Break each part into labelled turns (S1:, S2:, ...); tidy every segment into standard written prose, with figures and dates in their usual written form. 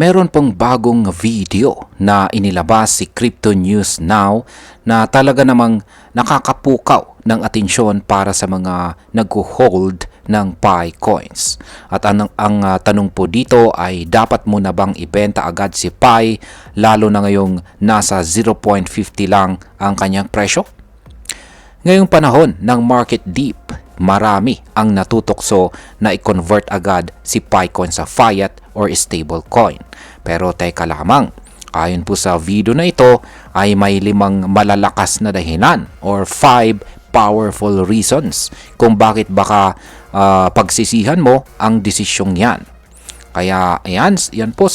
S1: Meron pong bagong video na inilabas si Crypto News Now na talaga namang nakakapukaw ng atensyon para sa mga nag-hold ng Pi coins. At ang tanong po dito ay dapat mo na bang ibenta agad si Pi lalo na ngayong nasa 0.50 lang ang kanyang presyo? Ngayong panahon ng market dip, marami ang natutokso na i-convert agad si Picoin sa fiat or stable coin. Pero teka lamang, ayon po sa video na ito ay may 5 malalakas na dahilan or 5 powerful reasons kung bakit baka pagsisihan mo ang desisyong yan. Kaya yan po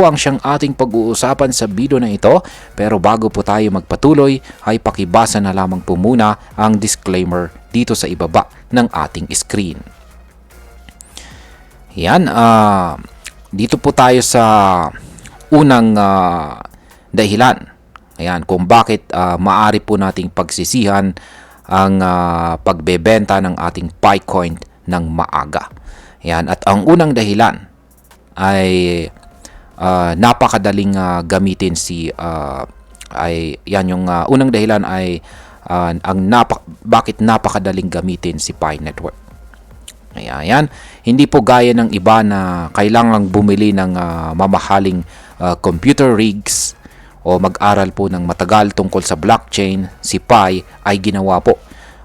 S1: ang siyang ating pag-uusapan sa video na ito. Pero bago po tayo magpatuloy ay pakibasa na lamang po muna ang disclaimer dito sa ibaba ng ating screen. Yan, dito po tayo sa unang dahilan. Ayan, kung bakit maaari po nating pagsisihan ang pagbebenta ng ating Picoin ng maaga. Ayan, at ang unang dahilan ay napakadaling gamitin unang dahilan ay bakit napakadaling gamitin si Pi Network. Ayan, hindi po gaya ng iba na kailangang bumili ng mamahaling computer rigs o mag-aral po ng matagal tungkol sa blockchain. Si Pi ay ginawa po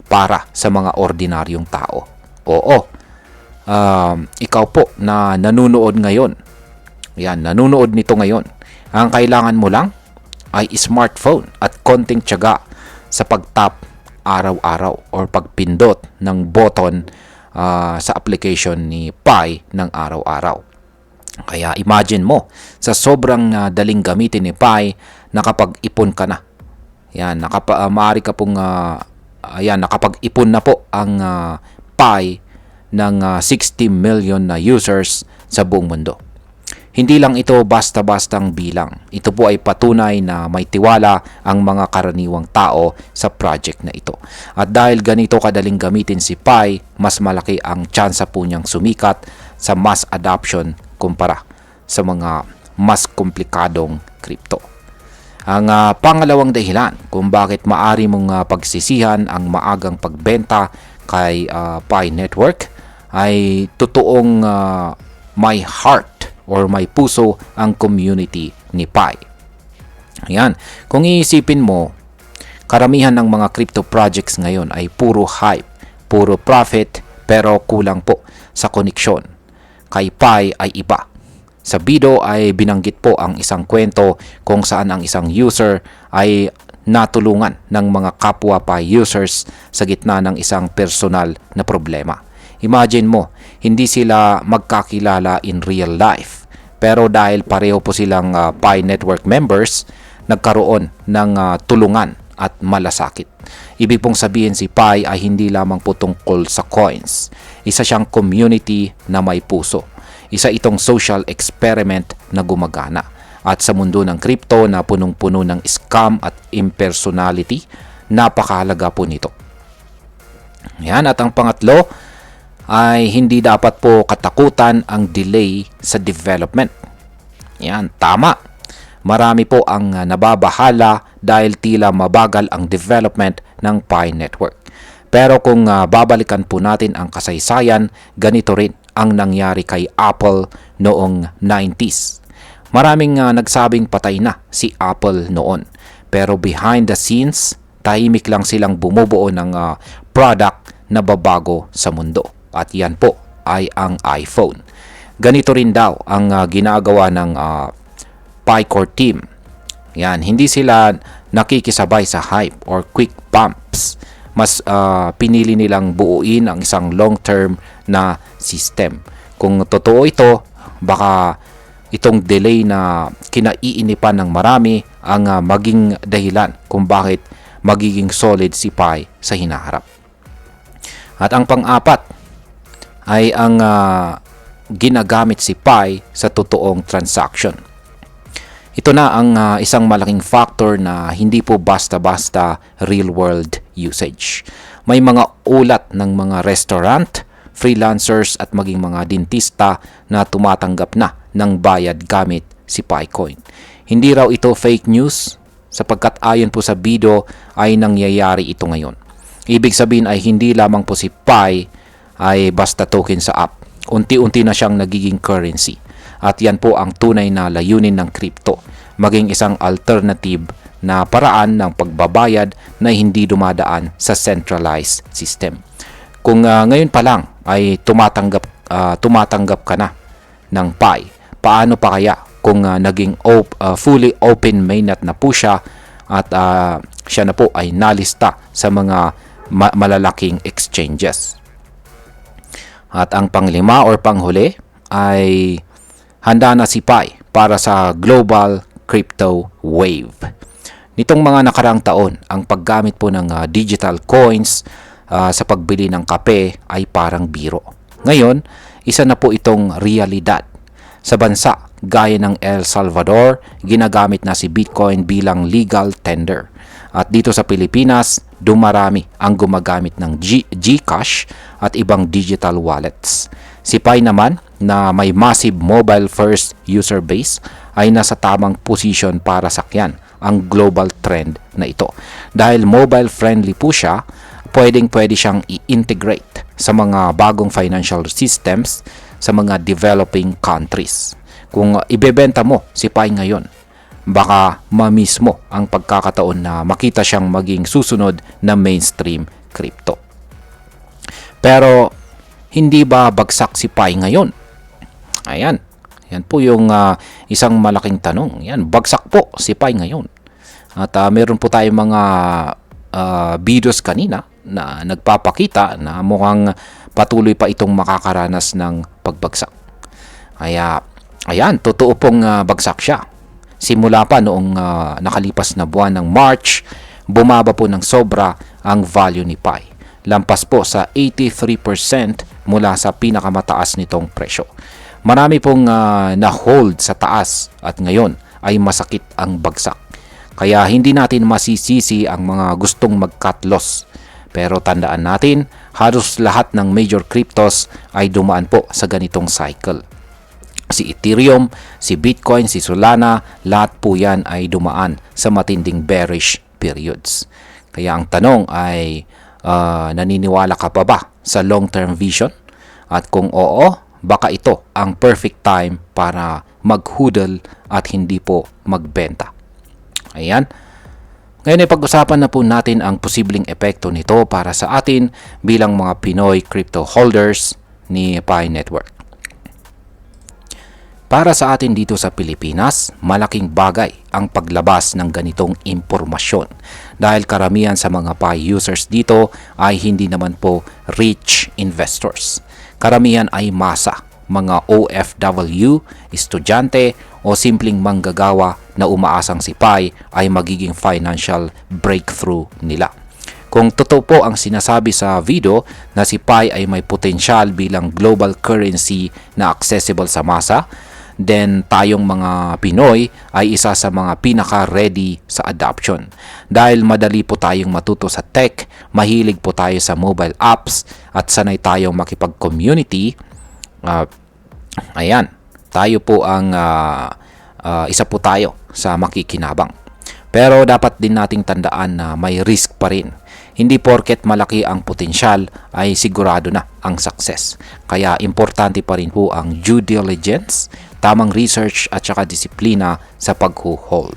S1: para sa mga ordinaryong tao. Oo, ikaw po na nanonood ngayon, nanonood nito ngayon, ang kailangan mo lang ay smartphone at konting tiyaga sa pag-tap araw-araw or pagpindot ng button sa application ni Pi ng araw-araw. Kaya imagine mo, sa sobrang daling gamitin ni Pi, nakapag-ipon ka na. Maaari ka pong nakapag-ipon na po ang Pi ng 60 million na users sa buong mundo. Hindi lang ito basta-bastang bilang. Ito po ay patunay na may tiwala ang mga karaniwang tao sa project na ito. At dahil ganito kadaling gamitin si Pi, mas malaki ang tsansa po niyang sumikat sa mass adoption kumpara sa mga mas komplikadong crypto. Ang pangalawang dahilan kung bakit maari mong pagsisihan ang maagang pagbenta kay Pi Network ay totoong may heart or may puso ang community ni Pi. Ayan, kung iisipin mo, karamihan ng mga crypto projects ngayon ay puro hype, puro profit, pero kulang po sa koneksyon. Kay Pi ay iba. Sa video ay binanggit po ang isang kwento kung saan ang isang user ay natulungan ng mga kapwa Pi users sa gitna ng isang personal na problema. Imagine mo, hindi sila magkakilala in real life. Pero dahil pareho po silang Pi Network members, nagkaroon ng tulungan at malasakit. Ibig pong sabihin si Pi ay hindi lamang po tungkol sa coins. Isa siyang community na may puso. Isa itong social experiment na gumagana. At sa mundo ng crypto na punong-puno ng scam at impersonality, napakahalaga po nito. Yan, at ang pangatlo ay hindi dapat po katakutan ang delay sa development. Yan, tama. Marami po ang nababahala dahil tila mabagal ang development ng Pi Network. Pero kung babalikan po natin ang kasaysayan, ganito rin ang nangyari kay Apple noong 90s. Maraming nagsabing patay na si Apple noon. Pero behind the scenes, tahimik lang silang bumubuo ng product na babago sa mundo. At yan po ay ang iPhone. Ganito rin daw ang ginagawa ng Pi Core team. Yan, hindi sila nakikisabay sa hype or quick bumps. Mas pinili nilang buuin ang isang long-term na system. Kung totoo ito, baka itong delay na kinaiinipan ng marami ang maging dahilan kung bakit magiging solid si Pi sa hinaharap. At ang pang-apat ay ang ginagamit si Pi sa totoong transaction. Ito na ang isang malaking factor na hindi po basta-basta real-world usage. May mga ulat ng mga restaurant, freelancers at maging mga dentista na tumatanggap na ng bayad gamit si PiCoin. Hindi raw ito fake news sapagkat ayon po sa video ay nangyayari ito ngayon. Ibig sabihin ay hindi lamang po si Pi ay basta token sa app. Unti-unti na siyang nagiging currency. At yan po ang tunay na layunin ng crypto. Maging isang alternative na paraan ng pagbabayad na hindi dumadaan sa centralized system. Kung ngayon pa lang ay tumatanggap ka na ng Pi, paano pa kaya kung naging fully open mainnet na po siya at siya na po ay nalista sa mga malalaking exchanges. At ang panglima or panghuli ay handa na si Pi para sa global crypto wave. Nitong mga nakarang taon, ang paggamit po ng digital coins sa pagbili ng kape ay parang biro. Ngayon, isa na po itong realidad. Sa bansa gaya ng El Salvador, ginagamit na si Bitcoin bilang legal tender. At dito sa Pilipinas, dumarami ang gumagamit ng GCash at ibang digital wallets. Si Pi naman, na may massive mobile first user base, ay nasa tamang position para sakyan ang global trend na ito. Dahil mobile friendly po siya, pwede siyang i-integrate sa mga bagong financial systems sa mga developing countries. Kung ibebenta mo si Pi ngayon, baka ma-miss mo ang pagkakataon na makita siyang maging susunod na mainstream crypto. Pero hindi ba bagsak si Pi ngayon? Ayan. Yan po yung isang malaking tanong. Yan, bagsak po si Pi ngayon. At meron po tayong mga videos kanina na nagpapakita na mukhang patuloy pa itong makakaranas ng pagbagsak. Kaya, ayan, totoo pong bagsak siya. Simula pa noong nakalipas na buwan ng March, bumaba po ng sobra ang value ni Pi. Lampas po sa 83% mula sa pinakamataas nitong presyo. Marami pong na-hold sa taas at ngayon ay masakit ang bagsak. Kaya hindi natin masisisi ang mga gustong mag-cut loss. Pero tandaan natin, halos lahat ng major cryptos ay dumaan po sa ganitong cycle. Si Ethereum, si Bitcoin, si Solana, lahat po yan ay dumaan sa matinding bearish periods. Kaya ang tanong ay, naniniwala ka pa ba sa long-term vision? At kung oo, baka ito ang perfect time para mag-hodl at hindi po magbenta. Ayan. Ngayon ay pag-usapan na po natin ang posibleng epekto nito para sa atin bilang mga Pinoy crypto holders ni Pi Network. Para sa atin dito sa Pilipinas, malaking bagay ang paglabas ng ganitong impormasyon dahil karamihan sa mga Pi users dito ay hindi naman po rich investors. Karamihan ay masa, mga OFW, estudyante o simpleng manggagawa na umaasang si Pi ay magiging financial breakthrough nila. Kung totoo po ang sinasabi sa video na si Pi ay may potensyal bilang global currency na accessible sa masa, then tayong mga Pinoy ay isa sa mga pinaka-ready sa adoption. Dahil madali po tayong matuto sa tech, mahilig po tayo sa mobile apps, at sanay tayong makipag-community, ayan, tayo po ang isa po tayo sa makikinabang. Pero dapat din nating tandaan na may risk pa rin. Hindi porket malaki ang potensyal ay sigurado na ang success. Kaya importante pa rin po ang due diligence, tamang research at saka disiplina sa pag-hold.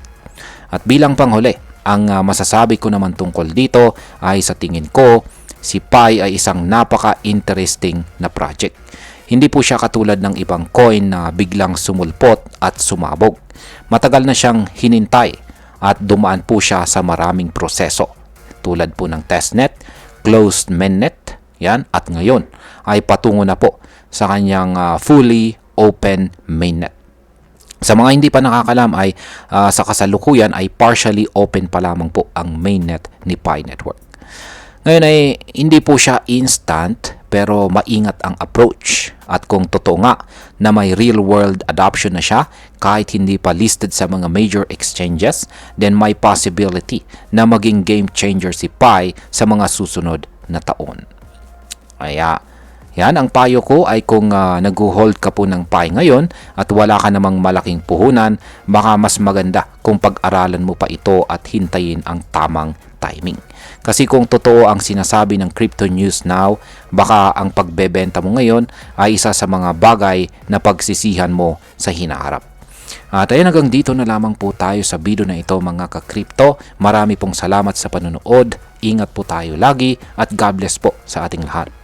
S1: At bilang panghuli, ang masasabi ko naman tungkol dito ay sa tingin ko, si Pi ay isang napaka-interesting na project. Hindi po siya katulad ng ibang coin na biglang sumulpot at sumabog. Matagal na siyang hinintay at dumaan po siya sa maraming proseso. Tulad po ng testnet, closed mainnet, yan, at ngayon ay patungo na po sa kanyang fully open mainnet. Sa mga hindi pa nakakalam ay sa kasalukuyan ay partially open pa lamang po ang mainnet ni Pi Network. Ngayon ay hindi po siya instant pero maingat ang approach, at kung totoo nga na may real world adoption na siya kahit hindi pa listed sa mga major exchanges, then may possibility na maging game changer si Pi sa mga susunod na taon. Kaya Yan, ang payo ko ay kung nag-hold ka po ng PAI ngayon at wala ka namang malaking puhunan, baka mas maganda kung pag-aralan mo pa ito at hintayin ang tamang timing. Kasi kung totoo ang sinasabi ng Crypto News Now, baka ang pagbebenta mo ngayon ay isa sa mga bagay na pagsisihan mo sa hinaharap. At ayun, hanggang dito na lamang po tayo sa video na ito mga ka-crypto. Marami pong salamat sa panonood. Ingat po tayo lagi at God bless po sa ating lahat.